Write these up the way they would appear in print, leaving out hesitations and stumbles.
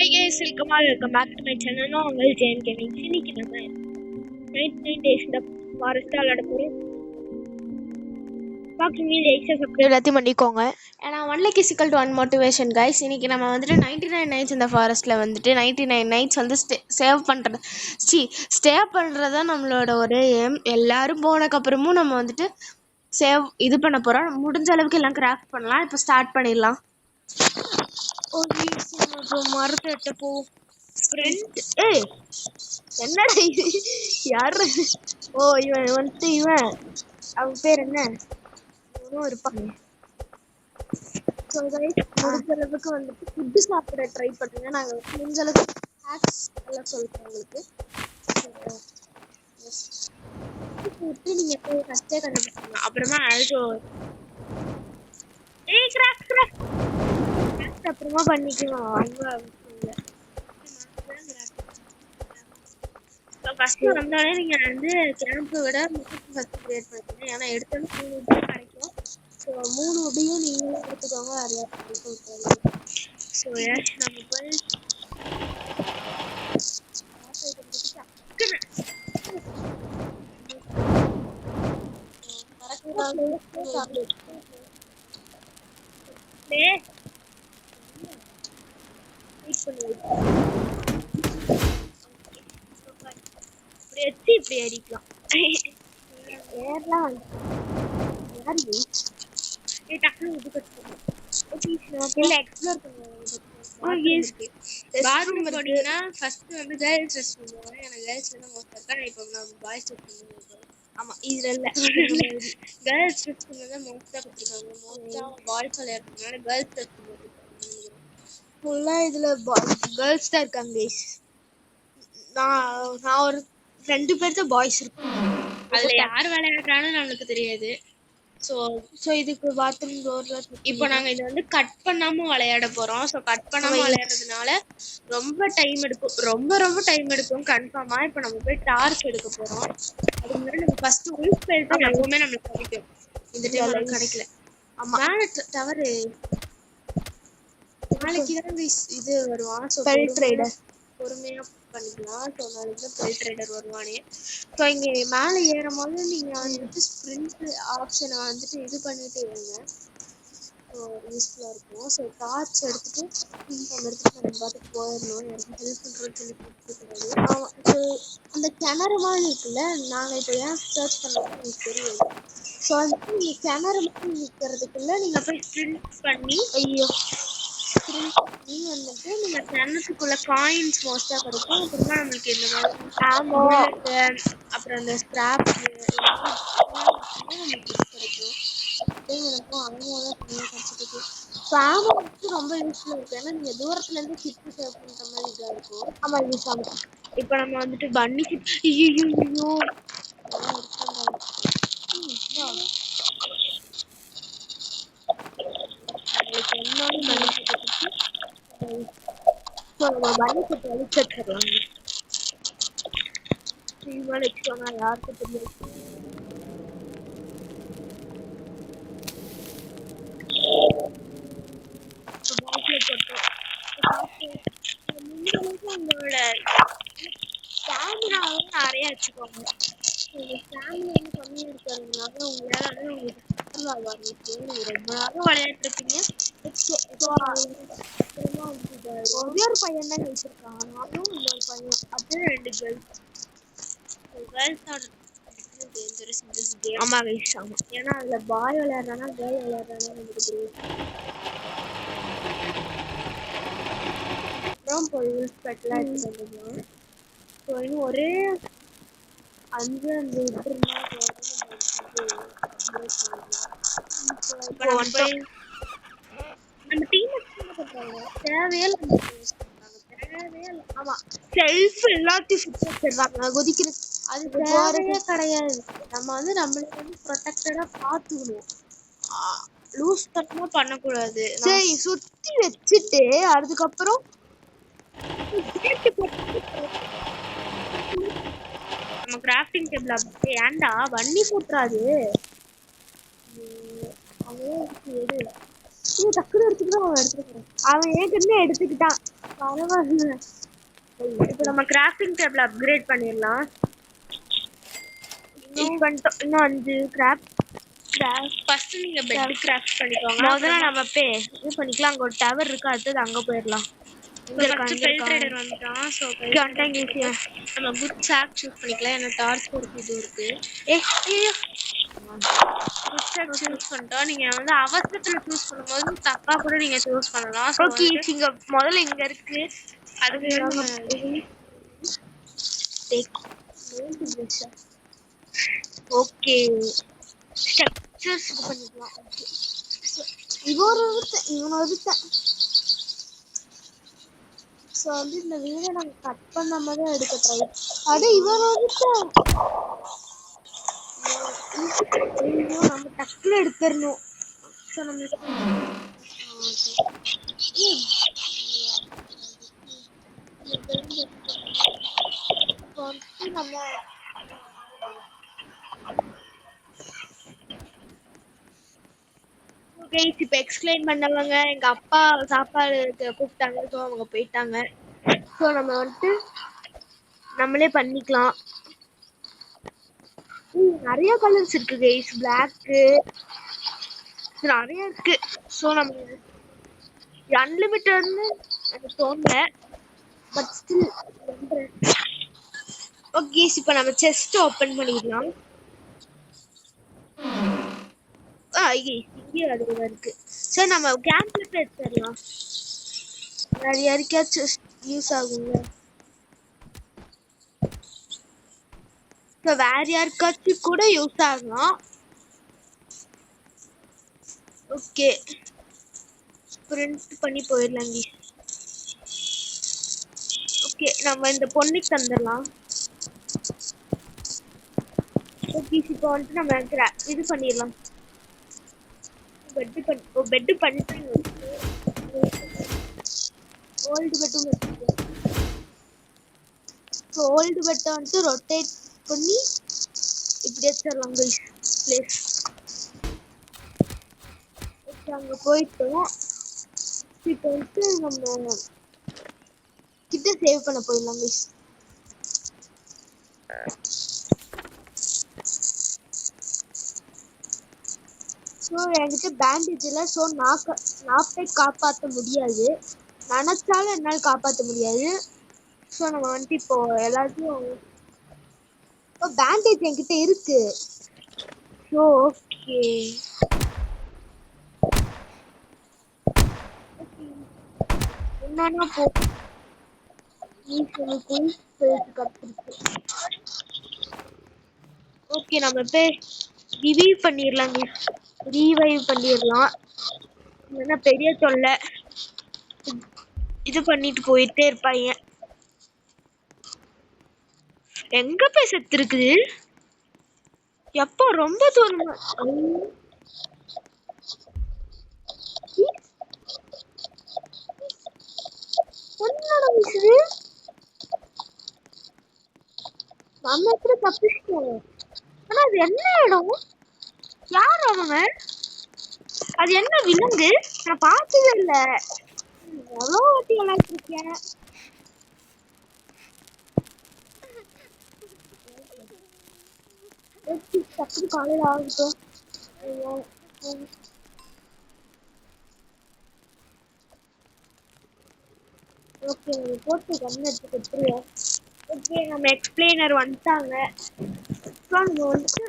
Hey guys, welcome back to my channel. நான் உங்கள் Jayan gaming. இன்னைக்கு நம்ம 99 days இந்த ஃபாரஸ்ட் விளையாட போறோம். பாக்கிங்க லைக் சப்ஸ்கிரைப் எல்லாத்தையும் பண்ணிக்கோங்க. ஏன்னா 1 like is equal to 1 motivation guys. இன்னைக்கு நம்ம வந்துட்டு 99 nights இந்த ஃபாரஸ்ட்ல வந்துட்டு 99 nights வந்து சேவ் பண்றது ஸ்டே பண்றதா நம்மளோட ஒரு எய்ம். எல்லாரும் போனதுக்கு அப்புறமும் நம்ம வந்துட்டு சேவ் இது பண்ண போறோம். முடிஞ்ச அளவுக்கு எல்லாம் கிராஃப்ட் பண்ணலாம். இப்போ ஸ்டார்ட் பண்ணிடலாம். ஓகே, நம்ம மரத்தை எட்ட போ. ஃப்ரெண்ட் ஏய் என்னடா இது? யாரு? ஓ இவன் வந்துட்டு அவன் பேர் என்ன? இவனும் இருப்பாங்க. ஸோ கைஸ், முடிஞ்ச அளவுக்கு வந்துட்டு ஃபுட்டு சாப்பிட ட்ரை பண்ணுங்க. நாங்கள் முடிஞ்ச அளவுக்கு ஹேக்ஸ் எல்லாம் சொல்கிறோம் உங்களுக்கு. விட்டு நீங்கள் போய் ஃபஸ்ட்டே கண்டுபிடிச்சிங்க. அப்புறமா ஆல்சோ அப்புறமா பண்ணிக்கலாம். அவங்க ஃபர்ஸ்ட் வந்தாலே நீங்க வந்து கேம்ப் விட ஃபர்ஸ்ட் கிரியேட் பண்ணுங்க. ஏன்னா எடுத்தோன்னு 3 உட் கிடைக்கும். ஸோ 3 உட்டையும் நீங்களே எடுத்துக்கோங்க. நிறையா ஸோ நம்ம போய் இப்படி ஏறிக்கலாம். ஏறலாம் டக்குனு இது கட்டுக்கணும். எக்ஸ்ப்ளோர் பண்ணுவோம். பாத்ரூம் போனீங்கன்னா ஃபர்ஸ்ட் வந்து கேர்ள்ஸ் ரெஸ்ட் ரூம் போவாங்க. எனக்கு கேர்ள்ஸ்ல தான் மோஸ்ட் இருக்கா. இப்போ நான் பாய்ஸ் ரெஸ்ட் ரூம். ஆமா, இதுல இல்ல கேர்ள்ஸ் ரெஸ்ட் ரூம் தான் மோஸ்டா கொடுத்துருக்காங்க. மோஸ்டா பாய்ஸ் விளையாடுறதுனால கேர்ள்ஸ் ரெஸ்ட் ரூம் ஃபுல்லா இதுல கேர்ள்ஸ் தான் இருக்காங்க கைஸ். நான் ஒரு 2 பேர் தான் பாய்ஸ் இருக்கும். அதுல யார் விளையாடுறான்னு நம்மளுக்கு தெரியாது. ஸோ இதுக்கு பாத்ரூம் டோர்ல இப்போ நாங்க இது வந்து கட் பண்ணாம விளையாட போறோம். ஸோ கட் பண்ணாம விளையாடுறதுனால ரொம்ப டைம் எடுக்கும். ரொம்ப டைம் எடுக்கும் கன்ஃபார்மா. இப்போ நம்ம போய் டார்ச் எடுக்க போறோம். அதுக்கு முன்னாடி நம்ம ஃபர்ஸ்ட் உல்ஃப் பெல் தான் எப்பவுமே நம்மளுக்கு கிடைக்கும். இந்த டைம் கிடைக்கல. மேல டவர் நாளைக்கு தான் இது வருவான். ஸோ பெல் ட்ரேடர் பொறுமையா பண்ணிக்கலாம். ஸோ நாளைக்கு தான் பெல் ட்ரேடர் வருவானே. ஸோ இங்கே மேலே ஏறும்போது நீங்கள் வந்துட்டு ஸ்ப்ரிண்ட் ஆப்ஷனை வந்துட்டு இது பண்ணிட்டு இருங்க. ஸோ யூஸ்ஃபுல்லாக இருக்கும். ஸோ டார்ச் எடுத்துட்டு அந்த இடத்துக்கு நம்ம பார்த்துட்டு போயிடணும். எனக்கு ஹெல்ப் பண்ணுறோன்னு சொல்லி கொடுத்துக்கூடாது. ஸோ அந்த கிணறு மாதிரி இருக்குல்ல, நாங்கள் இப்போ ஏன் சர்ச் பண்ணுறோம் எனக்கு தெரியாது. ஸோ வந்துட்டு நீங்கள் கிணறு மாதிரி நிற்கிறதுக்குள்ள நீங்கள் போய் ஸ்ப்ரிண்ட் பண்ணி வந்துட்டு நீங்க கிணத்துக்குள்ள காயின்ஸ் மோஸ்டா கிடைக்கும். அப்புறமா நம்மளுக்கு இந்த மாதிரி ஆமோ அப்புறம் அந்த ஸ்கிராப் கிடைக்கும். எனக்கும் ஆமோதான் கிடைச்சிருக்கு. ஸோ ஆமோ வந்து ரொம்ப யூஸ்ஃபுல்லாக இருக்கும். ஏன்னா நீங்கள் தூரத்துலேருந்து கிட்டு சேவ் பண்ணுற மாதிரி இதாக இருக்கும். ஆமாம், யூஸ் ஆகும். இப்போ நம்ம வந்துட்டு பன்னி யாருக்கும் தெரியாது. உங்களோட கேமரா வந்து நிறைய வச்சுக்கோங்க. கேமரா வந்து கம்மியாக இருக்கிறதுனால உங்களால் வந்து உங்களுக்கு ரொம்ப நாளும் விளையாட்டுருப்பீங்க. ஒரே ஒரு பையன் தான் வச்சிருக்கான். நானும் இன்னொரு பையன், அப்படியே 2 கேர்ள்ஸ். ஆமா கைஸ், ஆமா. ஏன்னா அதுல பாய் விளையாடுறானா கேர்ள் விளையாடுறானா நமக்கு தெரியும். அப்புறம் போய் பெட்லாம் எடுத்து வந்துடலாம். ஸோ இன்னும் ஒரே 5 விட்டுருந்தா நம்ம டீம் என்ன பண்றாங்க, தேவையே இல்லை. ஆமா, செல்ஃப் எல்லாத்தையும் சுத்தி வச்சிடுறாங்க கொதிக்கிறது. அது தேவையே கிடையாது. நம்ம வந்து நம்மள வந்து ப்ரொடெக்டடா பார்த்துக்கணும். லூஸ் தனமா பண்ணக்கூடாது. சரி, சுத்தி வச்சுட்டு அதுக்கப்புறம் நம்ம கிராஃப்டிங் டேபிள் அப்படியே ஏன்டா வன்னி போட்டுறாது. எடு டக்குனு எடுத்துக்கிட்டு அவன் எடுத்துக்கிறேன். அவன் ஏற்கனவே எடுத்துக்கிட்டான். பரவாயில்ல. இப்போ நம்ம கிராஃப்டிங் டேபிள் அப்கிரேட் பண்ணிடலாம். இன்னும் 5 கிராஃப்ட். ஃபர்ஸ்ட் நீங்க பெட் கிராஃப்ட் பண்ணிக்கோங்க. முதல்ல நம்ம இது பண்ணிக்கலாம். அங்க ஒரு டவர் இருக்கு, அடுத்தது அங்க போயிடலாம். ஃபில்ட்ரேட்டர் வந்துட்டான். ஸோ நம்ம குட் சாக் சூஸ் பண்ணிக்கலாம். ஏன்னா டார்ச் இருக்கு, இது இருக்கு. ஐயோ சூஸ் பண்ணிட்டோம். நீங்க வந்து அவசரத்துல சூஸ் பண்ணும்போது தப்பா கூட நீங்க சூஸ் பண்ணலாம். ஓகே இங்க முதல்ல இங்க இருக்கு. ஓகே ஸ்ட்ரக்சர்ஸ் இது பண்ணிக்கலாம். இவன் ஒருத்தன். ஸோ வந்து இந்த வீடியோ நாங்கள் கட் பண்ணாம தான் எடுக்க ட்ரை. இவன் ஒருத்தன். நம்ம டக்குனு எடுத்துடணும். ஸோ நம்ம நம்ம இப்போ எக்ஸ்பிளைன் பண்ணவங்க எங்க அப்பா சாப்பாடு கூப்பிட்டாங்க. ஸோ அவங்க போயிட்டாங்க. ஸோ நம்ம வந்துட்டு நம்மளே பண்ணிக்கலாம். நிறைய கலர்ஸ் இருக்கு கைஸ். பிளாக்கு நிறைய இருக்கு. ஸோ நம்ம அன்லிமிட்டட்னு எனக்கு தோணல, பட் ஸ்டில் ஓகே. இப்போ நம்ம செஸ்ட் ஓப்பன் பண்ணிடலாம். இங்கே அதுதான் இருக்கு. சரி நம்ம கேம்ப்ல எடுத்துடலாம். வேற யாருக்காச்சும் யூஸ் ஆகுங்க. வேற யாருக்காச்சும் கூட யூஸ் ஆகலாம். ஓகே பிரிண்ட் பண்ணி போயிடலாம். ஓகே நம்ம இந்த பொண்ணுக்கு தந்துடலாம். ஓகே இப்போ வந்துட்டு நம்ம இது பண்ணிடலாம். பெட்டு பண்ணிட்டு ஓல்டு பெட்டும் ஓல்டு பெட்டை வந்துட்டு ரொட்டேட் பண்ணி இப்படி வச்சிடலாம் பிளேஸ். அங்கே போயிட்டோம். இப்போ வந்துட்டு நம்ம கிட்ட சேவ் பண்ண போயிடலாம் கைஸ். ஸோ என்கிட்ட பேண்டேஜ் இல்லை. ஸோ நான் போய் காப்பாற்ற முடியாது. நினச்சாலும் என்னால் காப்பாற்ற முடியாது. ஸோ நம்ம வந்துட்டு இப்போ எல்லாத்தையும் பேண்டேஜ் என்கிட்ட இருக்கு. ஸோ ஓகே என்னன்னா ஓகே நம்ம போய் ரிவைவ் பண்ணிடலாம். இல்லைன்னா பெரிய தொல்லை. இது பண்ணிட்டு போயிட்டே இருப்பாங்க. எங்க போய் செத்து இருக்குது? எப்போ ரொம்ப தூரமா நம்ம எப்படி தப்பிச்சிட்டோம். ஆனா அது என்ன இடம்? யார் அவங்க? அது என்ன விலங்கு? நான் பார்த்ததே இல்ல. எவ்வளோ வாட்டி விளையாட்டுருக்கேன். டக்குனு காலையில் ஆகட்டும். ஓகே நம்ம போட்டு கண்ணு எடுத்து கொடுத்துருவோம். ஓகே நம்ம எக்ஸ்பிளைனர் வந்துட்டாங்க. ஸோ நம்ம வந்துட்டு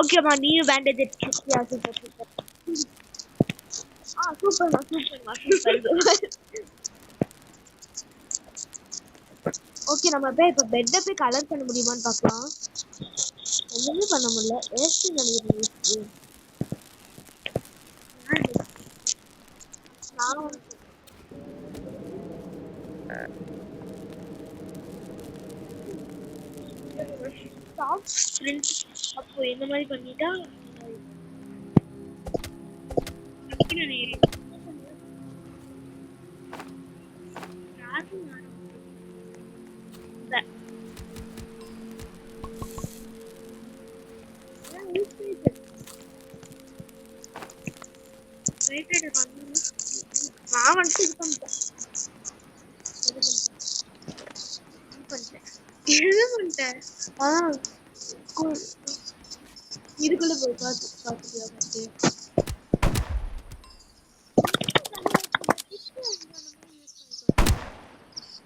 ஓகேம்மா நீயும் பேண்டேஜ் எடுத்துக்கியா? Super super. சூப்பர்மா சூப்பர். ஓகே நம்ம போய் இப்போ பெட்டை போய் கலர் பண்ண முடியுமான்னு பார்க்கலாம். ஒன்றுமே பண்ண முடியல. வேஸ்ட்டு நினைக்கிறேன். நான் அப்போ இந்த மாதிரி பண்ணிட்டா வெயிட் பண்ணு. நான் வந்துட்டு இது பண்ணிட்டேன். எது பண்ணிட்ட? இதுக்குள்ள போய் பார்த்துக்கலாம்.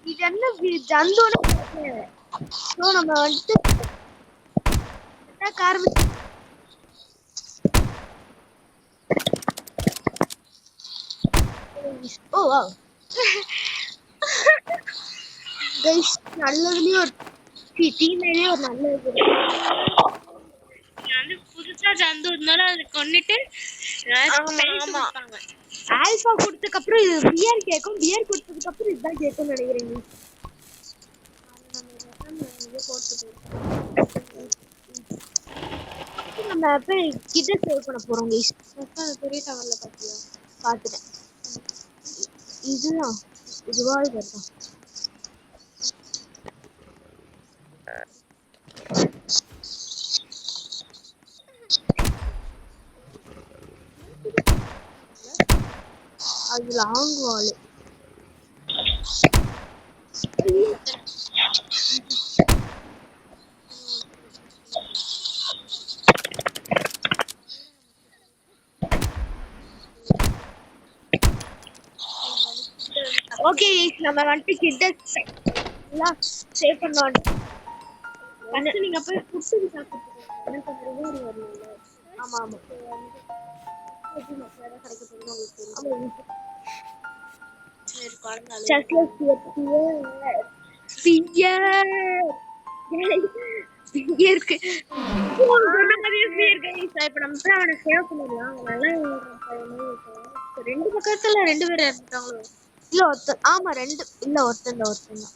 இது என்ன ஜந்தோட நம்ம வந்துட்டு கார் ஓ வா கைஸ் நல்லதுலயும் ஒரு டீம்லயே ஒரு நல்லது. வந்து புதுசா ஜந்து இருந்தாலும் அதை கொண்டுட்டு ஆல்பா கொடுத்ததுக்கு அப்புறம் இது பியர் கேட்கும். பியர் கொடுத்ததுக்கு அப்புறம் இதுதான் கேட்கும்னு நினைக்கிறேன். நம்ம போய் கிட்ட சேவ் பண்ண போறோம் கைஸ். பெரிய டவர்ல பாத்தியா? பாத்துட்டேன். இதுதான் இதுவாய் வருதான். அது லாங் வால். ஓகே நம்ம வந்துட்டு கிட்ட எல்லாம் சேவ் பண்ணோம். நீங்க போய் ஃபுட் சாப்பிட்டு எனக்கு அந்த ரிவார்ட் வரணும்ல. ஆமா ஆமா ரெண்டு பக்கத்துல ரெண்டு பேர் இருக்காங்களோ? இல்ல ஒருத்தன். ஆமா ரெண்டு இல்ல ஒருத்தன் தான்.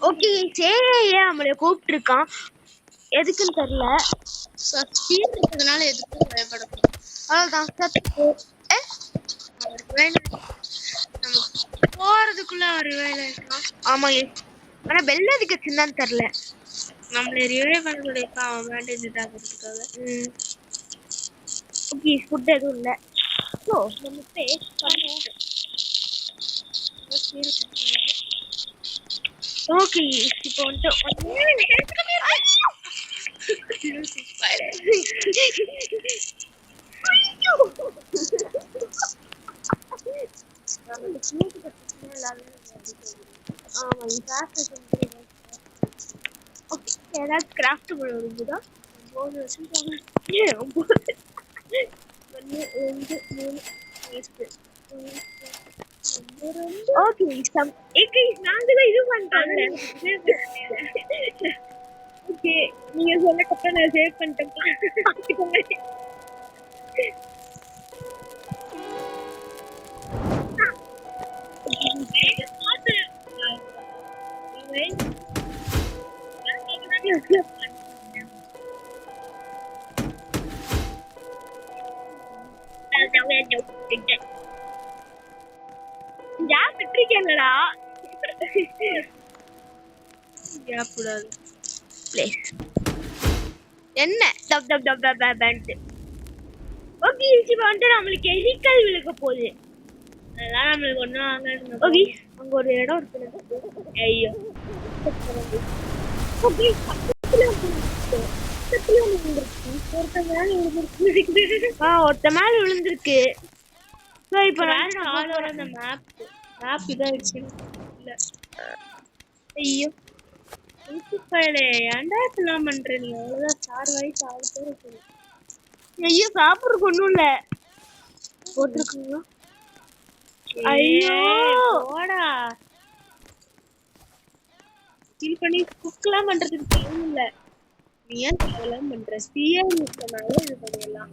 ஓகே சேயே நம்மள கூப்பிட்டு இருக்கான். எதுக்குன்னு தெரியல. ஸ்பீட் இருக்கிறதுனால எதுக்கும் பயப்படணும். அவ்வளவுதான். போறதுக்குள்ள ஒரு வேலை இருக்கான். ஆமா ஆனா பெல் எதுக்கு சின்னன்னு தெரியல. நம்மள ரிவைவ் பண்ண சொல்லிருக்கா அவன் வேண்டியது ஆகிறதுக்காக. ஓகே ஃபுட் எதுவும் இல்ல. ஸோ நம்ம பேஸ் பண்ணுவோம். ஓகே இப்போ வந்துட்டு ஏதாவது கிராஃப்ட் இருக்குதா? 9 வச்சுருக்காங்க. 1 2 3 ஓகே நாங்களும் இது பண்ணிட்டோம். ஓகே நீங்க சொன்னதுக்கப்புறம் நான் சேவ் பண்ணிட்டேன். என்னடா என்ன டப் டப் டப் டப் டப். ஓகே இப்போ வந்து நம்மளுக்கு எலிக்கல் விழுக போகுது. அதெல்லாம் நம்மளுக்கு ஒன்றும் ஆகாது. ஓகே அங்க ஒரு இடம் இருக்கு. ஐயோ ஒருத்த மேல விழுந்திருக்கு. இப்போ அந்த மேப் இதாயிடுச்சு. இல்ல ஐயோ ஏன்டா இப்பெல்லாம் பண்ற நீ? அவ்வளவுதான் 4 வயசு 6 பேர் இருக்கு. ஐயோ சாப்பிடுறதுக்கு ஒண்ணும் இல்ல போட்டுருக்குங்களா? ஐயோ போடா ஃபீல் பண்ணி குக்லாம் பண்றதுக்கு டைம் இல்ல. நீ ஏன் அதெல்லாம் பண்ற? சிஎம் யூஸ் பண்ணாலும் இது பண்ணிடலாம்.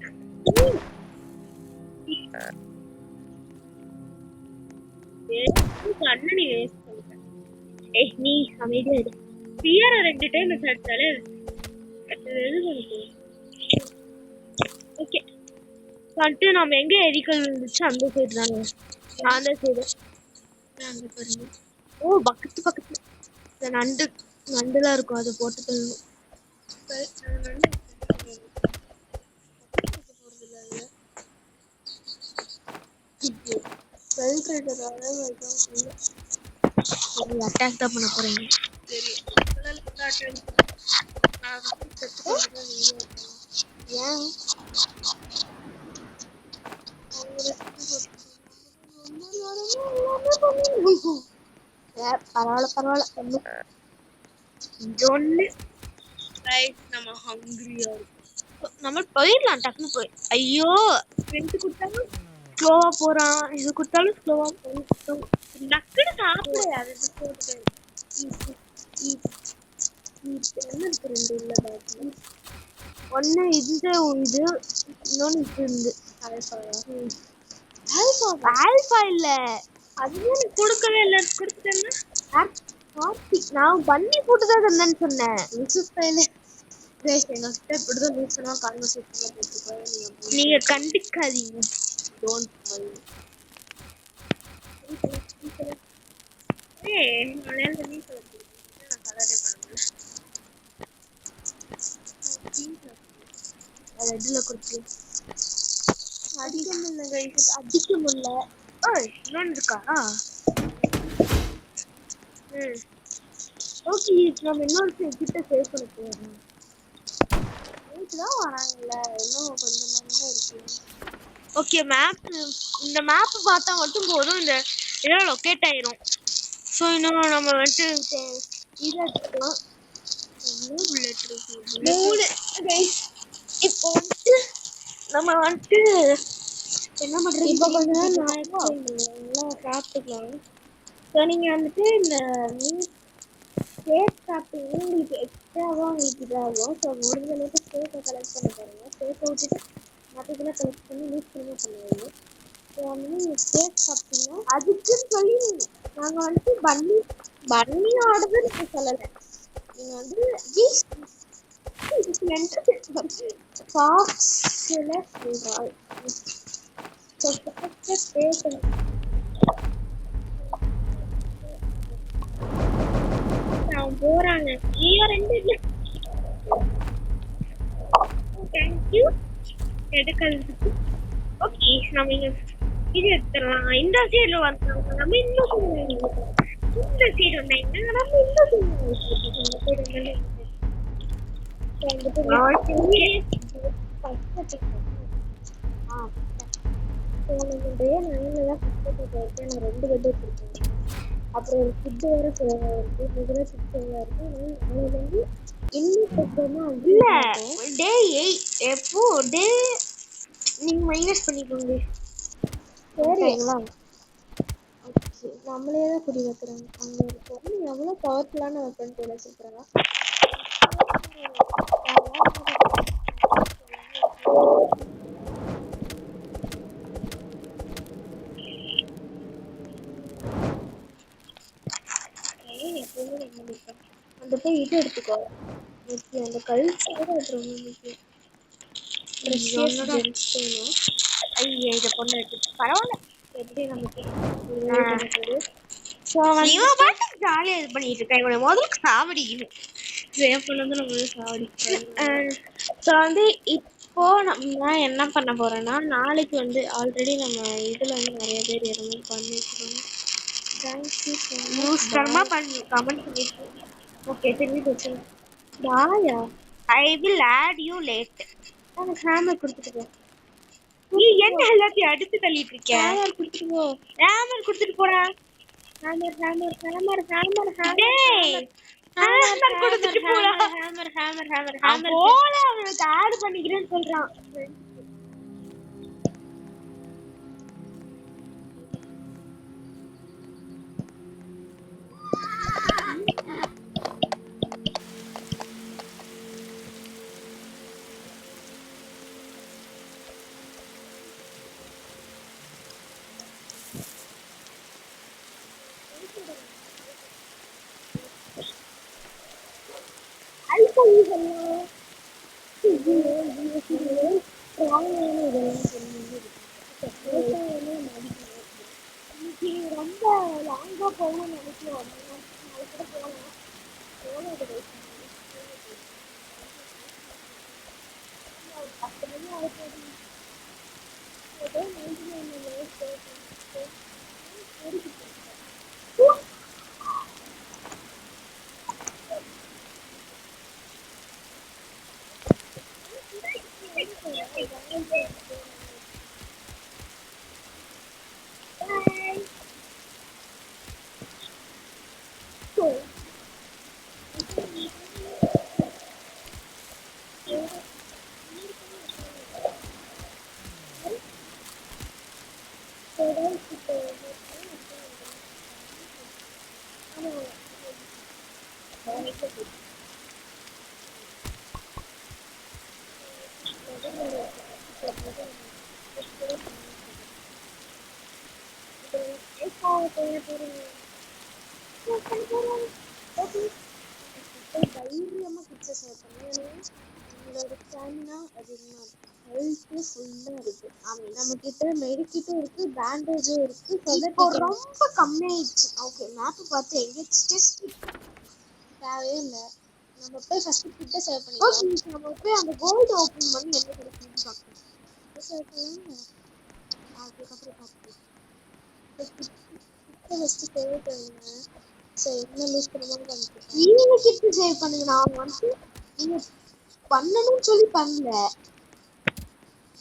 அண்ணன் நீ வேஸ்ட் பண்ற. நீ அமைதியா இரு. பியர 2 டைம் அடிச்சாலே எது பண்ணுது? ஓகே வந்துட்டு நம்ம எங்க எரிக்கல் விழுந்துச்சு அந்த சைடு தானே. அந்த சைடு அங்க பாருங்க. ஓ பக்கத்துல நண்டுலாம் இருக்கும். அதை போட்டு தள்ளணும். பெல்ட்ரேட்டரால வைக்கும் இல்ல. சரி அட்டாக் தான் பண்ண போறீங்க. சரி உங்களால வந்து அட்டாக் நான் வந்து செத்து கொண்டுதான் நீங்க இருக்கணும். ஏன் அவங்க ரெஸ்ட் பரவாயில்ல ஒண்ணு ரைட் நம்ம ஹங்கிரியா இருக்கும். நம்ம போயிடலாம் டக்குனு போய். ஐயோ ரெண்டு கொடுத்தாலும் ஸ்லோவா போறான், இது கொடுத்தாலும் ஸ்லோவா போறான். டக்குனு சாப்பிடு அது போட்டு என்ன இருக்கு ரெண்டு உள்ள பாக்கி ஒண்ணு இந்த இது இன்னொன்னு இது இருந்து ஆல்பா இல்ல அதுவும் எனக்கு கொடுக்கவே இல்லை. கொடுத்துட்டேன்னா கார்த்திக் நான் பண்ணி போட்டுதான் தந்தேன்னு சொன்னேன். எங்ககிட்ட இப்படிதான் லூசனா கான்வர்சேஷன்ல பேசிக்கோ. நீங்க கண்டுக்காதீங்க. Don't mind. நான் கலரே பண்ண முடியல. அது ரெண்டுல கொடுத்து அடிக்க முடியல கைஸ். அடிக்க முடியல. இன்னொன்னு இருக்கா? ஓகே நம்ம இன்னொரு கிட்ட சேவ் பண்ண போறோம். தான் வராங்கல்ல இன்னும் கொஞ்சம் நேரம் இருக்கு. ஓகே மேப், இந்த மேப் பார்த்தா மட்டும் போதும், இந்த இதெல்லாம் லொக்கேட் ஆயிரும். ஸோ இன்னும் நம்ம வந்துட்டு இதை எடுத்துக்கலாம். புல்லட் இருக்கு. இப்போ வந்துட்டு நம்ம வந்துட்டு என்ன பண்றது? இப்போ கொஞ்ச நேரம் நான் சாப்பிட்டுக்கலாம். ஸோ நீங்கள் வந்துட்டு இந்த மீன் ஸ்டேட் சாப்பிட்டீங்கன்னா உங்களுக்கு எக்ஸ்ட்ராவாக உங்களுக்கு இதாகும். ஸோ முடிஞ்ச அளவுக்கு ஸ்டேட்டை கலெக்ட் பண்ணி பாருங்கள். ஸ்டேட்டை விட்டுட்டு மற்றதெல்லாம் கலெக்ட் பண்ணி யூஸ் பண்ணி பண்ணுவீங்க. ஸோ வந்து நீங்கள் ஸ்டேட் சாப்பிட்டீங்கன்னா அதுக்குன்னு சொல்லி நாங்கள் வந்துட்டு பன்னியோடது நீங்கள் சொல்லலை. நீங்கள் வந்து ஃபாக்ஸில் சொல்கிறாள். ஸோ ஸ்டேட் போறாங்க. ஐயோ ரெண்டு இல்ல. தேங்க்யூ எடுக்கிறதுக்கு. ஓகே நம்ம இங்க இது எடுத்துடலாம். இந்த சைடுல வந்தாங்க. நம்ம இன்னும் இந்த சைடு வந்தாங்க. நம்ம இன்னும் ரெண்டு பெட் வச்சிருக்கேன். அப்புறம் ஒரு ஃபுட்டு வேற சேவாக இருக்கு. முதல்ல ஃபுட் சேவாக இருக்கு. நாளைக்கு வந்து இன்னும் பெட்னா இல்ல டே 8 எப்போ டே நீங்க மைனஸ் பண்ணிக்கோங்க. சரிங்களா? ஓகே நம்மளே தான் குடி வைக்கிறாங்க. அங்கே இருக்கோம். எவ்வளோ பவர்ஃபுல்லான வெப்பன் போல வச்சுருக்குறாங்க. அந்த போய் இது எடுத்துக்கோ. முக்கியம் அந்த கல்ச்சர் அது ரொம்ப முக்கியம். ஐயா இதை பொண்ணு எடுத்து பரவாயில்ல. எப்படி நமக்கு ஜாலியா இது பண்ணிட்டு இருக்கேன். இவனை முதல்ல சாவடிக்கணும். வந்து நம்ம சாவடி. ஸோ வந்து இப்போ நம்ம என்ன பண்ண போறோம்னா நாளைக்கு வந்து ஆல்ரெடி நம்ம இதுல வந்து நிறைய பேர் இறங்கி பண்ணிருக்கோம். பண்ணி கமெண்ட் பண்ணிட்டு ஓகே திரும்பி போச்சு. பாயா I will add you late. நான் ஹேமர் கொடுத்துட்டு போ. நீ என்ன எல்லாத்தையும் அடுத்து தள்ளிட்டு இருக்க? ஹேமர் கொடுத்துட்டு போ. ஹேமர் கொடுத்துட்டு போடா. Hammer hammer hammer hammer hammer hammer கொடுத்துட்டு போடா. ஹேமர் ஹேமர் ஹேமர் ஹேமர் போல அவனுக்கு ஆட் பண்ணிக்கிறேன்னு சொல்றான். ரொம்ப லாங்கா போகணும்னு நினைக்கிறோம். நாளைக்கு கூட போகலாம். ஒரு 10 மணி ஆகிட்டு தைரியமா கிட்ட சேவ் பண்ணி நம்மளோட ஸ்டாமினா அதிகமா இருக்கு, ஹெல்த் ஃபுல்லா இருக்கு. நம்ம கிட்ட மெடிக்கிட்டும் இருக்கு, பேண்டேஜும் இருக்கு. இப்போ ரொம்ப கம்மியாயிடுச்சு. ஓகே மேப் பார்த்து எங்க டெஸ்ட் தேவையே இல்லை. நம்ம போய் ஃபர்ஸ்ட் கிட்ட சேவ் பண்ணிக்கலாம். நம்ம போய் அந்த கோல்டு ஓபன் பண்ணி என்ன கிடைக்குதுன்னு பார்க்கலாம். சேவ் பண்ணலாம். அதுக்கப்புறம் பார்க்கலாம். ஃபர்ஸ்ட் சேவ் பண்ணுங்க. சரி என்ன லூஸ் பண்ணாம பண்ணிக்கலாம். நீங்க கிட்ட சேவ் பண்ணுங்க. நான் வந்து நீங்க பண்ணணும்னு சொல்லி பண்ணல.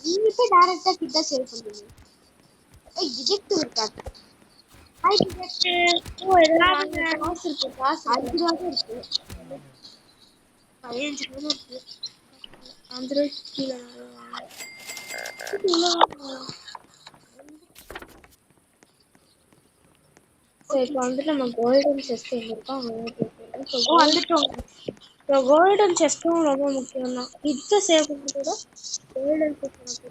நீங்க போய் டைரக்டா கிட்ட சேவ் பண்ணுங்க. ஏய் டிடெக்டிவ் இருக்காது. Hi detective. ஓ எல்லாம் காசு இருக்கு. காசு 5 ரூபாய் இருக்கு. 15 ரூபாய் இருக்கு. அந்த ரூபாய்க்கு கீழே சரி இப்போ வந்துட்டு நம்ம கோல்டன் செஸ்ட் எங்க இருக்கோம் அங்கே வந்துட்டோம். ஸோ கோல்டன் செஸ்ட்டும் ரொம்ப முக்கியம் தான். கிட்ட சேவ் பண்ணுறதோட கோல்டன் செஸ்ட்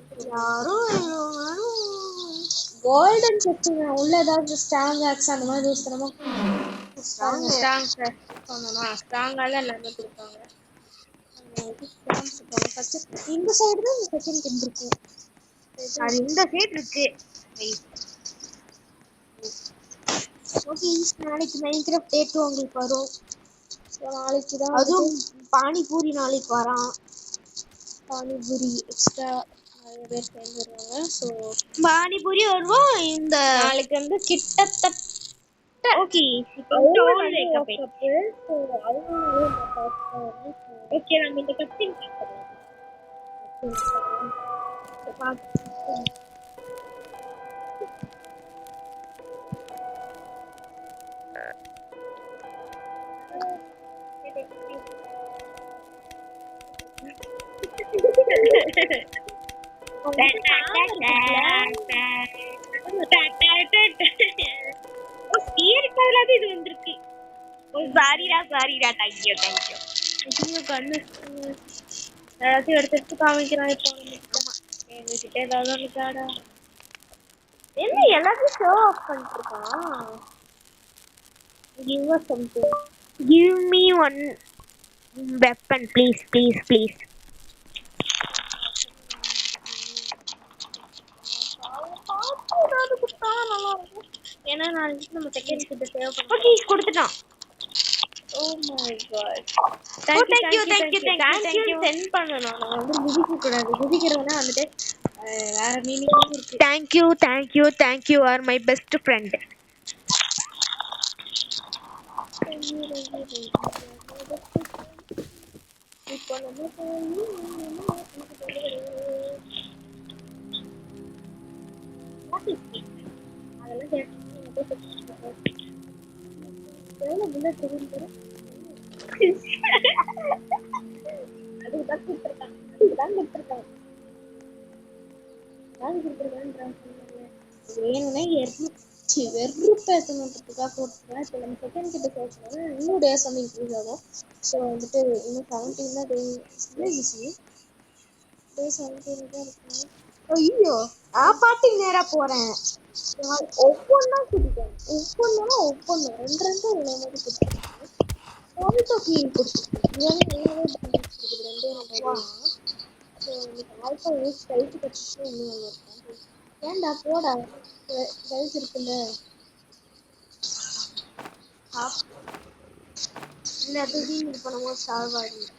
கோல்டன் செஸ்ட் உள்ள ஏதாவது ஸ்ட்ராங் ஆக்ஸ் அந்த மாதிரி யூஸ் பண்ணாம ஸ்ட்ராங்கால எல்லாமே கொடுப்பாங்க. இந்த சைடு தான் இந்த செகண்ட் கிட் இருக்கு. அது இந்த சைடு இருக்கு. ஓகே நாளைக்கு மைன்கிராஃப்ட் டே 2 உங்களுக்கு வரும். நாளைக்கு தான் அதுவும் பானிபூரி நாளைக்கு வரான். பானிபூரி எக்ஸ்ட்ரா நிறைய பேர் சேர்ந்து வருவாங்க. ஸோ பானிபூரி வருவோம். இந்த நாளைக்கு வந்து கிட்டத்தட்ட ஓகே ஓகே நம்ம இந்த கப்பிங் இது வந்திருக்கு. சாரிடா தேங்க்யூ கண்ணு எல்லாத்தையும் எடுத்து காமிக்கிறான். இப்போ எங்ககிட்ட ஏதாவது இருக்காடா? என்ன எல்லாத்தையும் ஷோ ஆஃப் பண்ணிட்டு இருக்கான்? Give us something. Give me one weapon, please. ஏன்னா நாளைக்கு நம்ம செகண்ட் கிட்ட சேவ் ஓகே பண்ணுவோம். கொடுத்துட்டான். Oh my god. Thank you. Send பண்ணனும். நான் வந்து குதிக்க கூடாது. குதிக்கிறவனா வந்துட்டு வேற மீனிங்கும் இருக்கு. Thank you are my best friend. இப்போ நம்ம அதெல்லாம் எவ்வளோ புல்லட் தெரியும். அதுக்கு தான் கொடுத்துருக்கான். வேணும்னா வெறுப்பேற்றணுன்றதுக்காக கொடுத்துருக்கேன். இப்போ நம்ம செகண்ட் கிட்ட சேர்க்கணும். இன்னும் டேஸ் வந்து இன்க்ரீஸ் ஆகும். ஸோ வந்துட்டு இன்னும் 17 தான் டே 17 தான் இருக்கணும். ஐயோ நான் பாட்டுக்கு நேரா போறேன். ஒவ்வொன்னா குடிப்பேன். ஒவ்வொன்னு ரெண்டு மாதிரி குடிப்பேன். ஆல்டோ கீ கொடுத்துருக்கேன். ஸோ எனக்கு ஆல்டோ யூஸ் கழிச்சு கட்டிட்டு இன்னும் இருக்கேன். ஏன்டா போடா கழிச்சு இருக்குல்ல. இந்த இடத்துல இது பண்ணும்போது சால்வ் ஆகிடும்.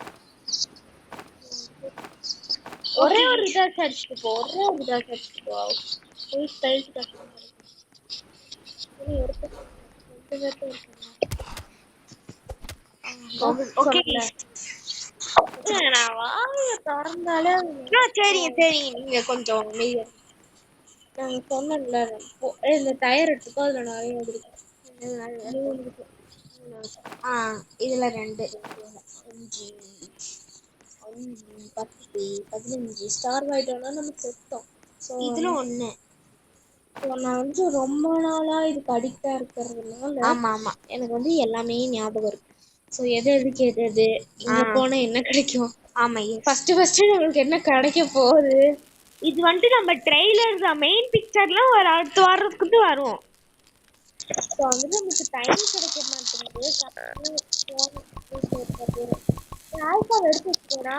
ஒரே ஒரு இதாக அடிச்சுட்டு போ. கழிச்சு கட்டணும். ஓகே நான் வாய திறந்தாலே சரிங்க நீங்க கொஞ்சம் அமைதியா நாங்க சொன்னோம்ல இந்த டயர் எடுத்துக்கோ அதுல நிறைய இருக்கு. இதுல 2 5 10 15 ஸ்டார் வாங்கிட்டோம்னா நம்ம செத்தோம். இதுல 1 நான் வந்து ரொம்ப நாளா இதுக்கு அடிக்டா இருக்கிறதுனால ஆமா எனக்கு வந்து எல்லாமே ஞாபகம் இருக்கு. ஸோ எதுக்கு எது இங்க போனா என்ன கிடைக்கும். ஆமா ஃபர்ஸ்ட் நம்மளுக்கு என்ன கிடைக்க போகுது. இது வந்துட்டு நம்ம ட்ரெய்லர் தான், மெயின் பிக்சர்லாம் ஒரு அடுத்த வாரத்துக்கு வரும். ஸோ வந்து நமக்கு டைம் கிடைக்க மாட்டேங்குது. ஆல்பா எடுத்து வச்சுக்கோடா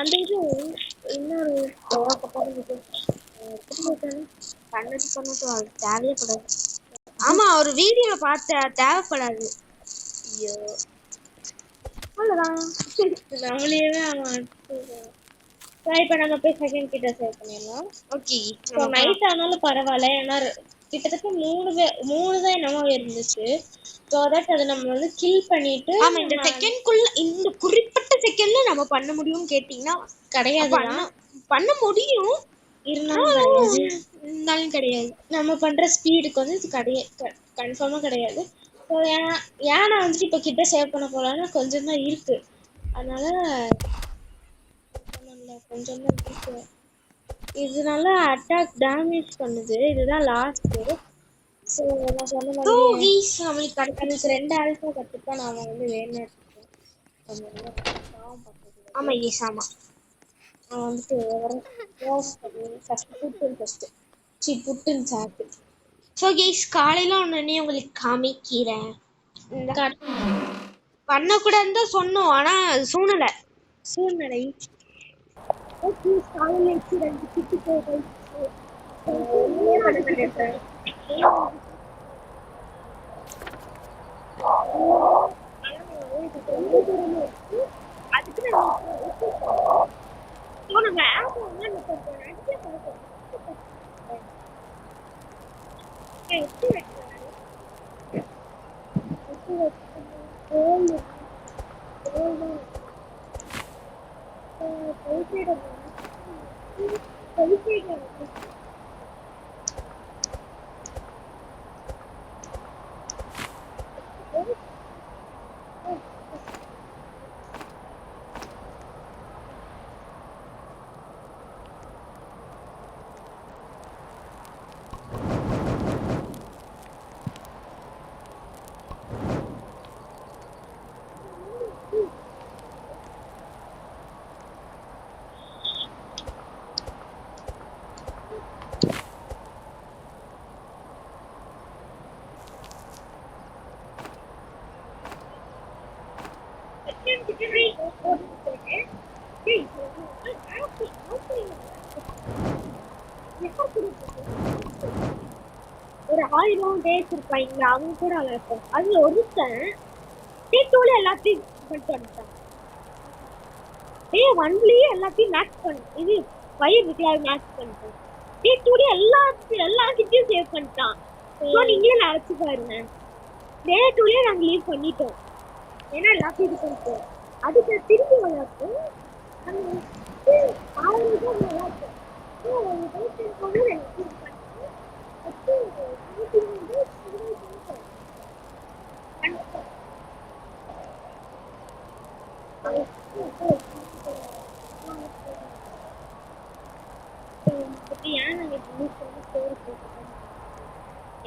அந்த இது இன்னொரு பண்ணட்டும் அது தேவையப்படாது. ஆமா ஒரு வீடியோல பார்த்த தேவைப்படாது. ஐயோ அவ்வளோதான் நம்மளே அவன். இப்போ நம்ம போய் செகண்ட் கிட்ட சேவ் பண்ணிடலாம். ஓகே ஸோ நைட் ஆனாலும் பரவாயில்ல, ஏன்னா கிட்டத்தட்ட 3 தான் என்னமோ இருந்துச்சு. ஸோ தட் அதை நம்ம வந்து கில் பண்ணிட்டு இந்த செகண்ட்குள்ள இந்த குறிப்பிட்ட செகண்ட்ல நம்ம பண்ண முடியும்னு கேட்டீங்கன்னா கிடையாது. பண்ண முடியும் இருந்தாலும் கிடையாது. நம்ம பண்ற ஸ்பீடுக்கு வந்து இது கன்ஃபார்மா கிடையாது. ஸோ ஏன் நான் வந்துட்டு இப்போ கிட்ட சேவ் பண்ண போலான்னா கொஞ்சம் தான் இருக்கு. அதனால கொஞ்சம் தான் இருக்கு. இதனால அட்டாக் டேமேஜ் பண்ணுது. இதுதான் லாஸ்ட். ஸோ நான் சொன்ன மாதிரி நம்மளுக்கு கிடைக்கிறது 2 ஆல்ஃபா கற்றுப்பா. நான் வந்து வேணும் ஆமா ஆமா அவன் வந்துட்டு புட்டுன்னு சாப்பிட்டு. ஸோ கேஸ் காலையில ஒன்று உங்களுக்கு காமிக்கிறேன். பண்ணக்கூடாதுன்னு தான் சொன்னோம், ஆனா சூழ்நிலை காலையில 2 கிட்டு போய் அதுக்கு ஒரு 1000 டேஸ் இருப்பாங்க அவங்க கூட அழைப்போம். அதுல ஒருத்தன் டே2 எல்லாத்தையும் பண்ணிட்டு வந்துட்டான். டே1லயே எல்லாத்தையும் மேக்ஸ் பண்ண இது ஃபயர் இருக்குல்ல மேக்ஸ் பண்ணிட்டான். டே2 எல்லாத்தையும் சேவ் பண்ணிட்டான். ஸோ நீங்களே நினைச்சு பாருங்க, டே2லயே நாங்கள் லீவ் பண்ணிட்டோம். ஏன்னா எல்லாத்தையும் இது பண்ணிட்டோம். அதுக்கு திரும்பி விளையாட்டும் நாங்கள் 1000 தான் விளையாட்டோம்.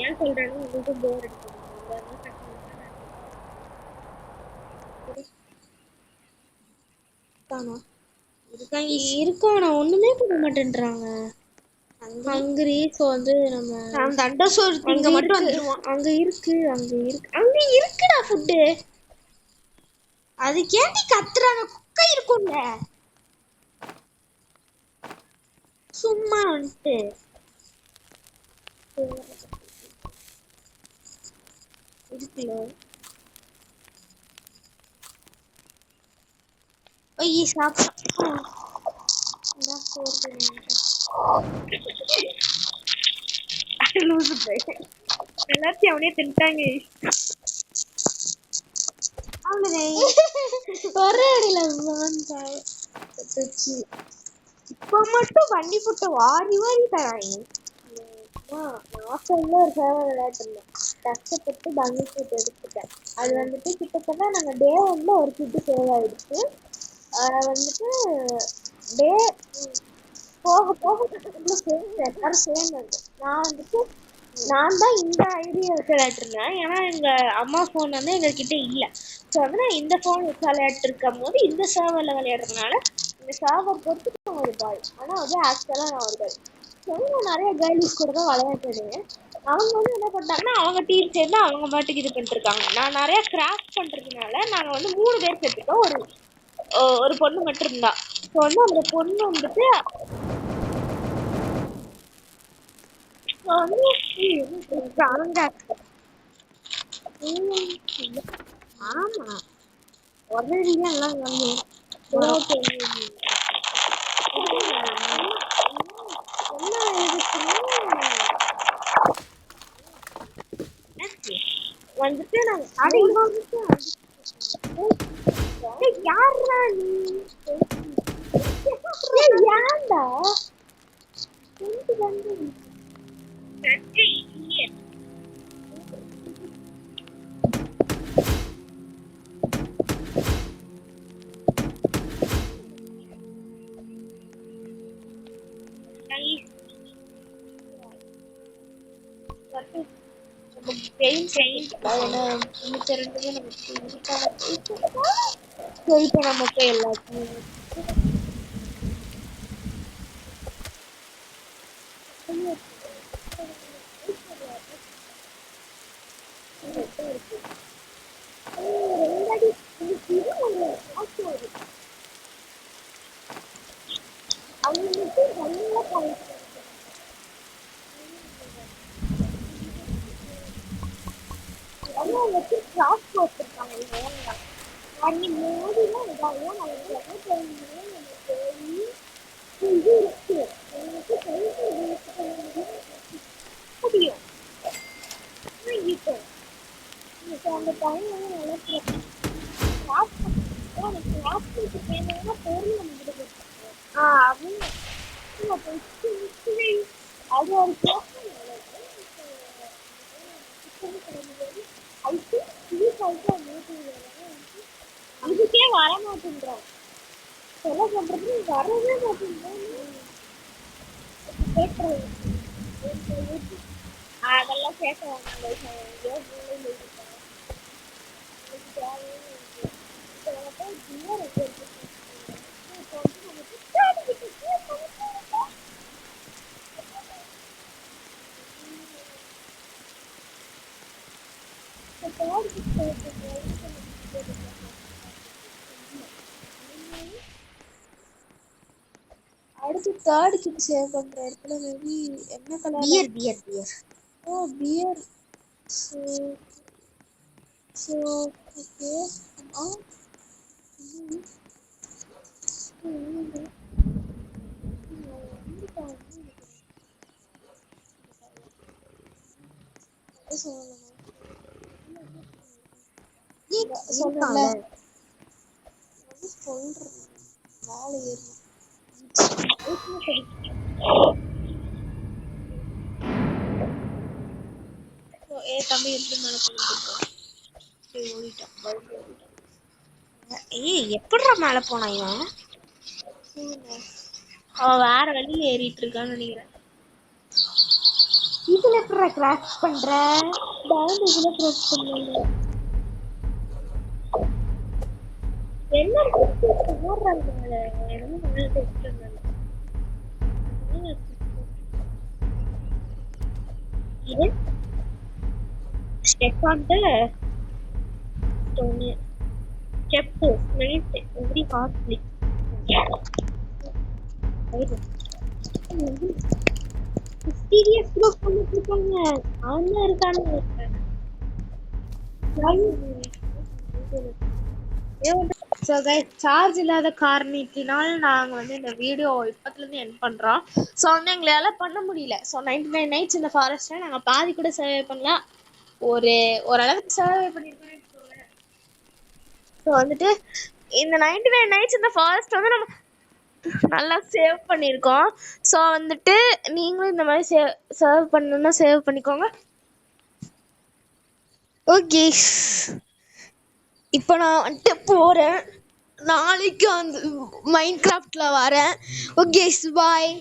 ஏன் சொல்றாங்க உங்களுக்கு போர் அடிக்குது. இருக்கான் நான் ஒண்ணுமே பண்ண மாட்டேன்றாங்க. ஹங்கரி. ஸோ வந்து நம்ம அந்த அண்டர்சோர் இங்க மட்டும் வந்துருவோம். அங்க இருக்குடா ஃபுட்டு. அது கேண்டி கத்துறாங்க, குக்கை இருக்கும்ல சும்மா வந்துட்டு இருக்குல்ல. சாப்பிட்டா எல்லாத்தையும் அவனே தின்ட்டாங்க. ஒரே அடியில இப்ப மட்டும் பண்ணி போட்டு வாரி வாரி தராங்க. நான் ஒரு சேவை விளையாட்டுருந்தேன், கஷ்டப்பட்டு பண்ணி போட்டு எடுத்துட்டேன். அது வந்துட்டு கிட்டத்தட்ட நாங்க டே 1ல ஒரு கிட்டு சேவ் ஆயிடுச்சு. வந்துட்டு டே போக போக எல்லாரும் சேர்ந்து நான் வந்துட்டு நான் தான் இந்த ஐடியா வச்சு விளையாட்டுருந்தேன். ஏன்னா எங்க அம்மா போன் வந்து எங்க கிட்ட இல்லை. ஸோ வந்து நான் இந்த போன் வச்சு விளையாட்டு இருக்கும் போது இந்த சர்வர்ல விளையாடுறதுனால இந்த சர்வர் பொறுத்து நான் ஒரு பாய், ஆனா வந்து ஆக்சுவலா நான் ஒரு பாய். ஸோ நான் நிறைய கேர்ள்ஸ் கூட தான் விளையாட்டுடுவேன். அவங்க வந்து என்ன பண்ணாங்கன்னா அவங்க டீம் சேர்ந்து அவங்க பாட்டுக்கு இது பண்ணிட்டு இருக்காங்க. நான் நிறைய கிராஃப்ட் பண்றதுனால நாங்க வந்து 3 பேர் சேர்த்துட்டோம். ஒரு பொண்ணு மட்டும் இருந்தா. ஸோ வந்து அந்த பொண்ணு வந்துட்டு ஆமா உடனடியா எல்லாம் வந்துட்டு நாங்க யாரா நீ ஏன்டா நமக்கு எல்லாத்தையும் இதுக்கே வர மாட்டேங்கிறான். என்ன பண்றது, வரவே மாட்டேங்கிறான். அதெல்லாம் கேட்க அடுத்து தேர்ட் கிட் சேவ் பண்ற இடத்துல மேபி என்ன கலர் பியர் ஓ பியர் சோ ஓகே சொல்றேன் மேலே ஏறணும். தம்பி எப்படி மேலே எப்படிடா மேலே போனா இவன்? அவன் வேற வழியில ஏறிட்டு இருக்கான்னு நினைக்கிறேன். இதுல எப்படி கிராஸ் பண்ற? இதுல கிராஸ் பண்ணல. என்ன போடுறாங்க இது step on the stone. Step 2 minute every fast click. Mysterious group பண்ணிருக்காங்க. ஆனா இருக்கானே. ஸோ கைஸ் சார்ஜ் இல்லாத காரணத்தினால் நாங்கள் வந்து இந்த வீடியோ இப்போத்துலேருந்து என் பண்ணுறோம். ஸோ வந்து எங்களால் பண்ண முடியல. ஸோ 99 நைட்ஸ் இந்த ஃபாரஸ்ட்டில் நாங்கள் பாதி கூட சர்வே பண்ணலாம், ஓரளவுக்கு சர்வே பண்ணியிருக்கோம். ஸோ வந்துட்டு இந்த 99 நைட்ஸ் இந்த ஃபாரஸ்ட் வந்து நம்ம நல்லா சேவ் பண்ணியிருக்கோம். ஸோ வந்துட்டு நீங்களும் இந்த மாதிரி சர்வ் பண்ணணும்னா சேவ் பண்ணிக்கோங்க. ஓகே, இப்போ நான் வந்துட்டு போகிறேன். நாளைக்கு வந்து மைன்கிராஃப்டில் வரேன். Okay bye.